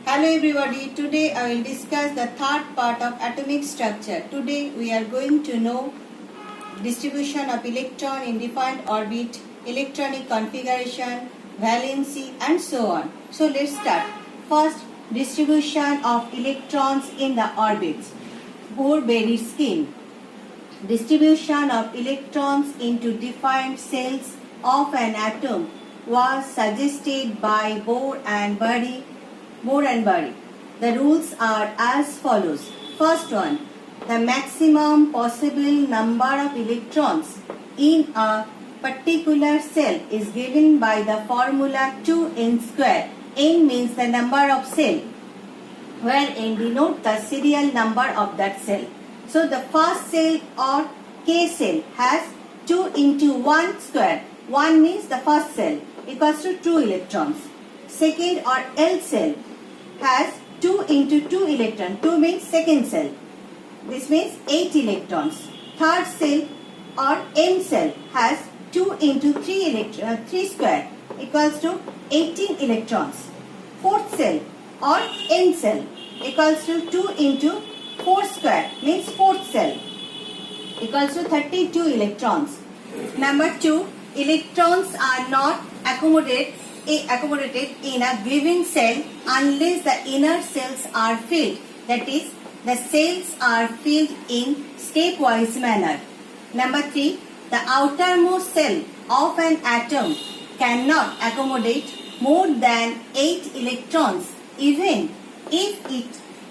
Hello everybody, today I will discuss the third part of atomic structure. Today we are going to know distribution of electron in defined orbit, electronic configuration, valency and so on. So let's start. First, distribution of electrons in the orbits. Bohr-Berry scheme. Distribution of electrons into defined cells of an atom was suggested by Bohr and Berry. The rules are as follows. First one, the maximum possible number of electrons in a particular cell is given by the formula 2n square. N means the number of cell, where n denote the serial number of that cell. So the first cell or K cell has 2 into 1 square. 1 means the first cell equals to 2 electrons. Second or L cell has 2 into 2 electron. 2 means second cell. This means 8 electrons. Third cell or M cell has 2 into 3 square equals to 18 electrons. Fourth cell or N cell equals to 2 into 4 square means fourth cell equals to 32 electrons. Number 2, electrons are not accommodated in a given cell unless the inner cells are filled. That is, the cells are filled in stepwise manner. Number 3, the outermost cell of an atom cannot accommodate more than 8 electrons even if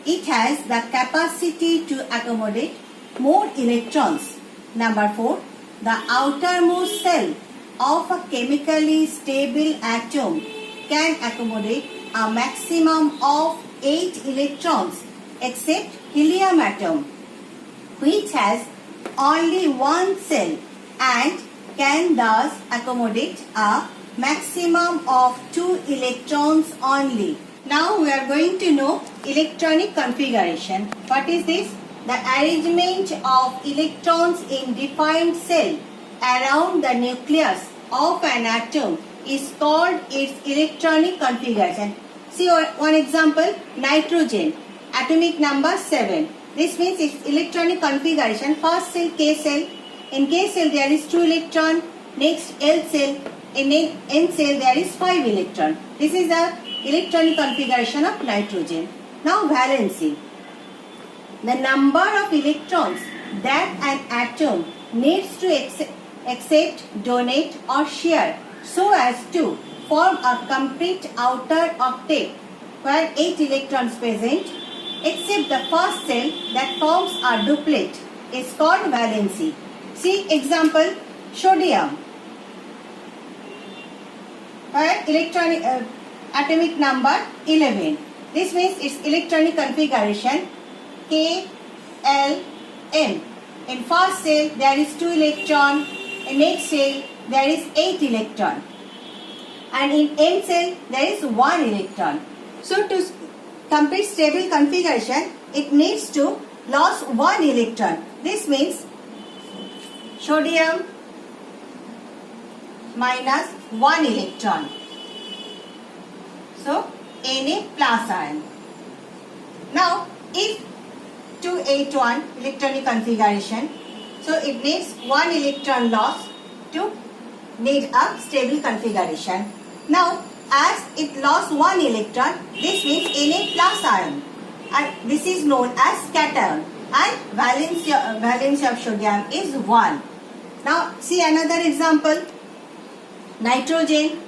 it has the capacity to accommodate more electrons. Number 4, the outermost cell of a chemically stable atom can accommodate a maximum of 8 electrons except helium atom, which has only one cell and can thus accommodate a maximum of 2 electrons only. Now we are going to know electronic configuration. What is this? The arrangement of electrons in defined cell around the nucleus of an atom is called its electronic configuration. See one example, nitrogen, atomic number 7. This means its electronic configuration. First cell, K cell. In K cell there is 2 electron. Next L cell. In N cell there is 5 electron. This is the electronic configuration of nitrogen. Now valency. The number of electrons that an atom needs to accept, donate or share so as to form a complete outer octet where 8 electrons present except the first cell that forms a duplet is called valency. See example, sodium, where electronic atomic number 11. This means its electronic configuration K, L, M. In first cell there is 2 electron. In next cell there is 8 electron. And in M cell there is 1 electron. So to complete stable configuration, it needs to lose 1 electron. This means sodium minus 1 electron. So Na plus ion. Now if 281 electronic configuration, so it needs 1 electron loss to need a stable configuration. Now as it lost 1 electron, this means Na plus ion, and this is known as cation, and valency of sodium is 1. Now see another example, nitrogen,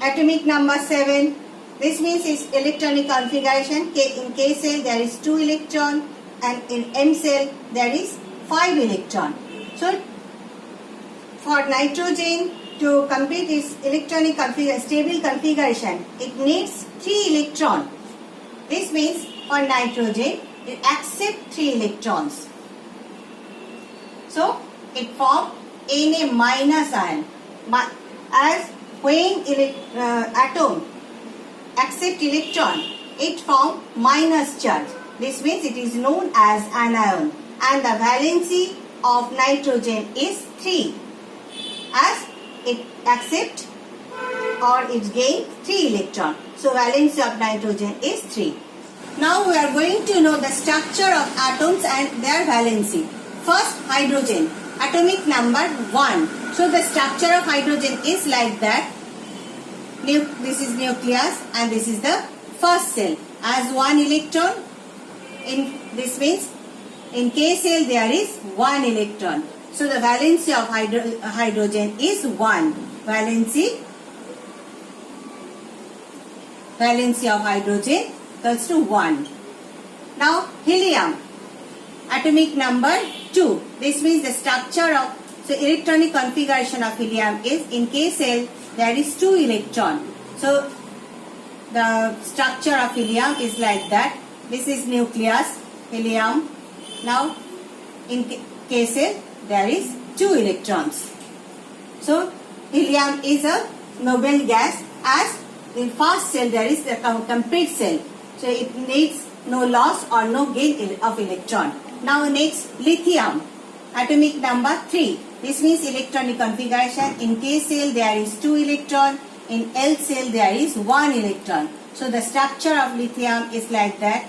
atomic number 7. This means its electronic configuration. In K cell there is 2 electron and in M cell there is 5 electron. So for nitrogen to complete its electronic stable configuration, it needs 3 electrons. This means for nitrogen it accepts 3 electrons. So it forms Na minus ion. As when atom accept electron, it forms minus charge. This means it is known as anion, and the valency of nitrogen is 3 as it accepts or it gains 3 electrons. So valency of nitrogen is 3. Now we are going to know the structure of atoms and their valency. First, hydrogen, atomic number 1. So the structure of hydrogen is like that. This is nucleus and this is the first cell. As 1 electron, this means in K cell there is 1 electron. So the valency of hydrogen is 1. Valency of hydrogen equals to 1. Now helium, atomic number 2. This means the structure of, so electronic configuration of helium is in K cell there is 2 electron. So the structure of helium is like that. This is nucleus, helium. Now in K cell there is 2 electrons. So helium is a noble gas, as in first cell there is a complete cell. So it needs no loss or no gain of electron. Now next, lithium, atomic number 3. This means electronic configuration. In K cell there is 2 electron. In L cell there is 1 electron. So the structure of lithium is like that.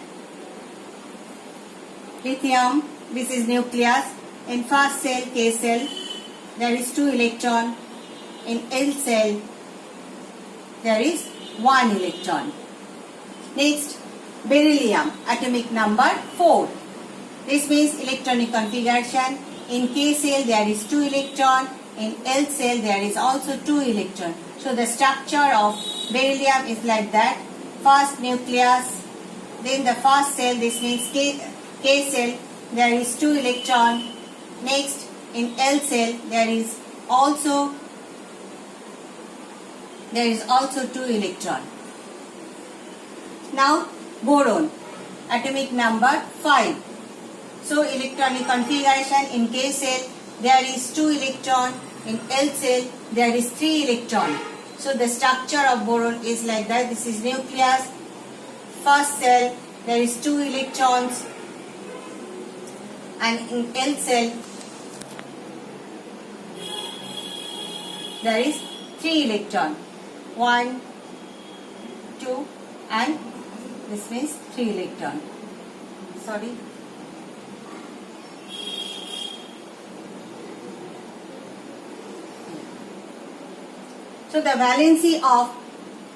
Lithium, this is nucleus. In first cell, K cell, there is 2 electron. In L cell, there is 1 electron. Next, beryllium, atomic number 4. This means electronic configuration. In K cell, there is 2 electron. In L cell, there is also 2 electron. So the structure of beryllium is like that. First nucleus, then the first cell, this means K cell, there is 2 electron. Next, in L cell, there is also 2 electron. Now, boron, atomic number 5. So, electronic configuration in K cell, there is 2 electron. In L cell, there is 3 electron. So, the structure of boron is like that. This is nucleus. First cell, there is 2 electrons. And in L cell, there is 3 electron. 1, 2 and this means 3 electron. Sorry. So the valency of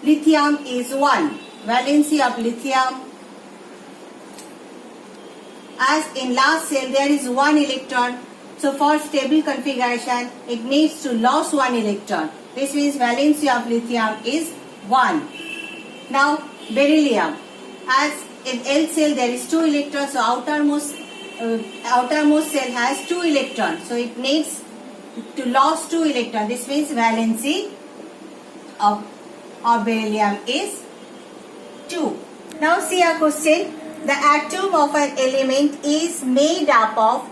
lithium is 1. Valency of lithium, as in last cell there is 1 electron. So for stable configuration it needs to lose 1 electron. This means valency of lithium is 1. Now beryllium, as in L cell there is 2 electrons, so outermost cell has 2 electrons. So it needs to lose 2 electrons. This means valency of beryllium is 2. Now see a question. The atom of an element is made up of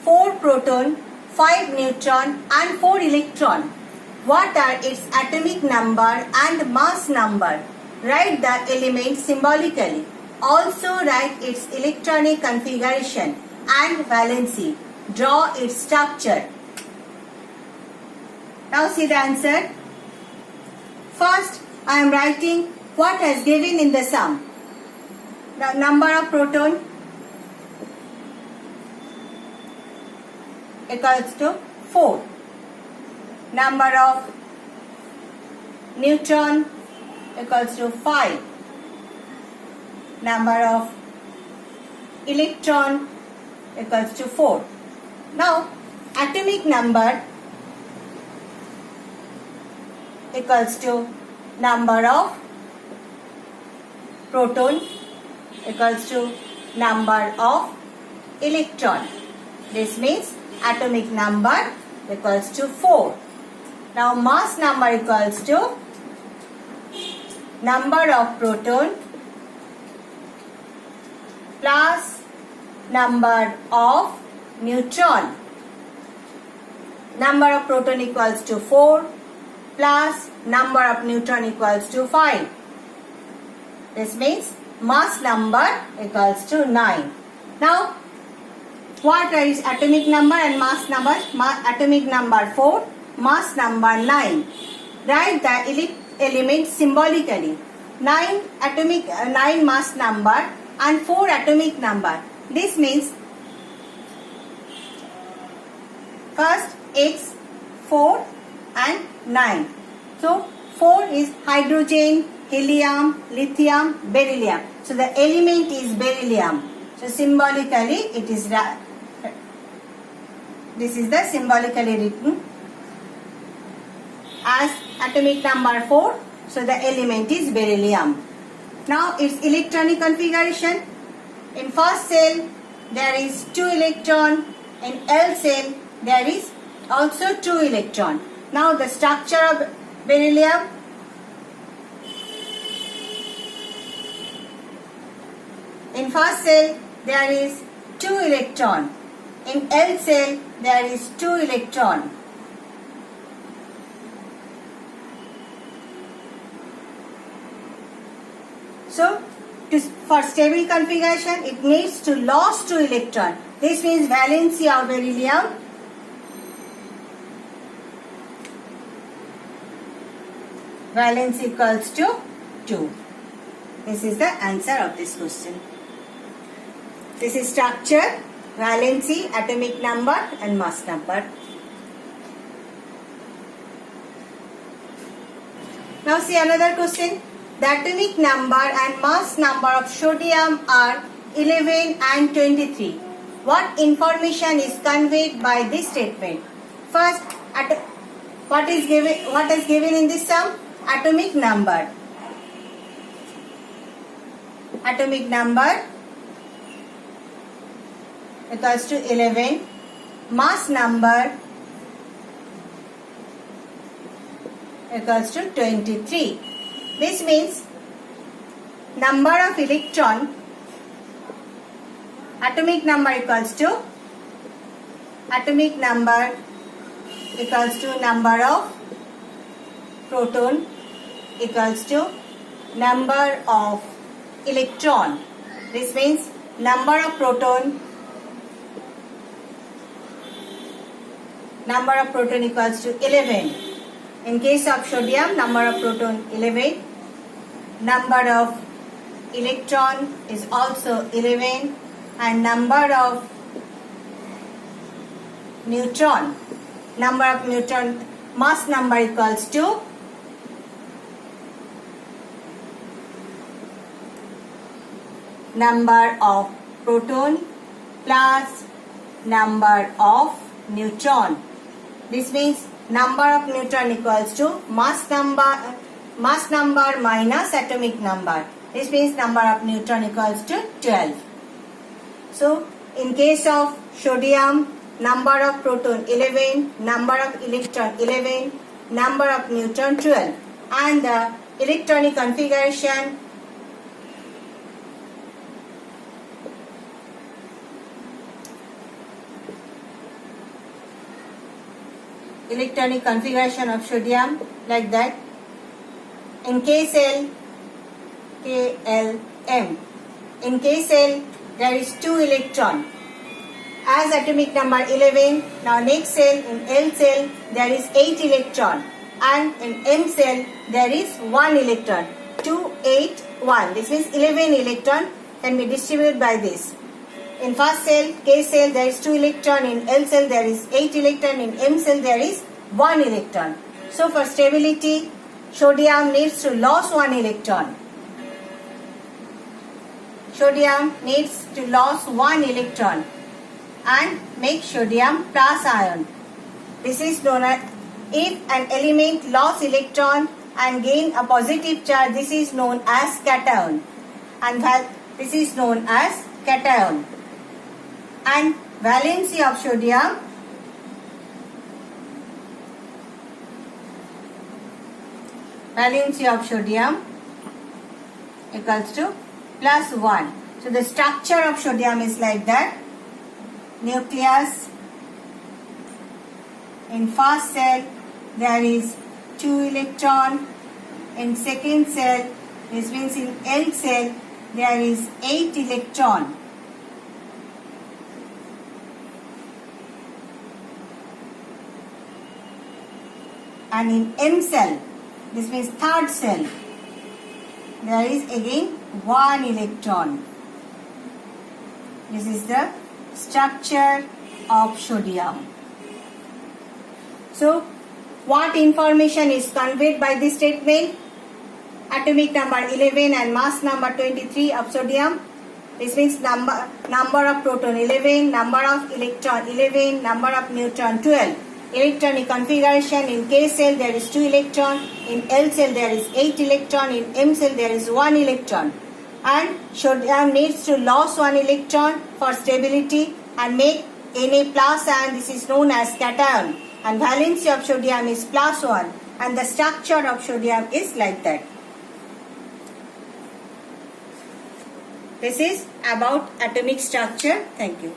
4 proton, 5 neutron and 4 electron. What are its atomic number and mass number? Write the element symbolically. Also write its electronic configuration and valency. Draw its structure. Now see the answer. First, I am writing what is given in the sum. The number of proton equals to 4. Number of neutron equals to 5. Number of electron equals to 4. Now, atomic number equals to number of proton equals to number of electron. This means atomic number equals to 4. Now mass number equals to number of proton plus number of neutron. Number of proton equals to 4 plus number of neutron equals to 5. This means mass number equals to 9. Now, what is atomic number and mass number? Atomic number 4, mass number 9. Write the elements symbolically. 9 mass number and 4 atomic number. This means first X, 4 and 9. So 4 is hydrogen, helium, lithium, beryllium. So the element is beryllium. So symbolically it is, this is the symbolically written as atomic number 4. So the element is beryllium. Now its electronic configuration. In first cell there is 2 electron. In L cell there is also 2 electron. Now the structure of beryllium. In first cell there is 2 electron. In L cell there is 2 electron. So for stable configuration it needs to lose 2 electron. This means valency of beryllium equals to 2. This is the answer of this question. This is structure, valency, atomic number and mass number. Now see another question. The atomic number and mass number of sodium are 11 and 23. What information is conveyed by this statement? First, what is given in this sum? Atomic number. Atomic number equals to 11. Mass number equals to 23. This means number of electron, atomic number equals to number of proton equals to number of electron. This means number of proton equals to 11. In case of sodium, number of proton 11. Number of electron is also 11 and number of neutron, mass number equals to number of proton plus number of neutron. This means number of neutron equals to mass number minus atomic number. This means number of neutron equals to 12. So in case of sodium, number of proton 11, number of electron 11, number of neutron 12, and the electronic configuration of sodium like that. In KCl, KLM. In KCl there is 2 electron as atomic number 11. Now next cell, in L cell there is 8 electron and in M cell there is 1 electron. 2, 8, 1. This means 11 electron can be distributed by this. In first cell, K cell, there is 2 electron. In L cell, there is 8 electron. In M cell, there is 1 electron. So for stability, sodium needs to lose 1 electron. Sodium needs to lose 1 electron and make sodium plus ion. This is known as, if an element lose electron and gain a positive charge, this is known as cation. And this is known as cation. And valency of sodium equals to plus 1. So the structure of sodium is like that. Nucleus. In first cell there is 2 electron. In second cell, this means in L cell there is 8 electron. And in M cell This means third cell. There is again 1 electron. This is the structure of sodium. So, what information is conveyed by this statement? Atomic number 11 and mass number 23 of sodium. This means number of proton 11, number of electron 11, number of neutron 12. Electronic configuration: in K cell there is 2 electron, in L cell there is 8 electron, in M cell there is 1 electron. And sodium needs to lose 1 electron for stability and make Na plus, and this is known as cation. And valency of sodium is +1, and the structure of sodium is like that. This is about atomic structure. Thank you.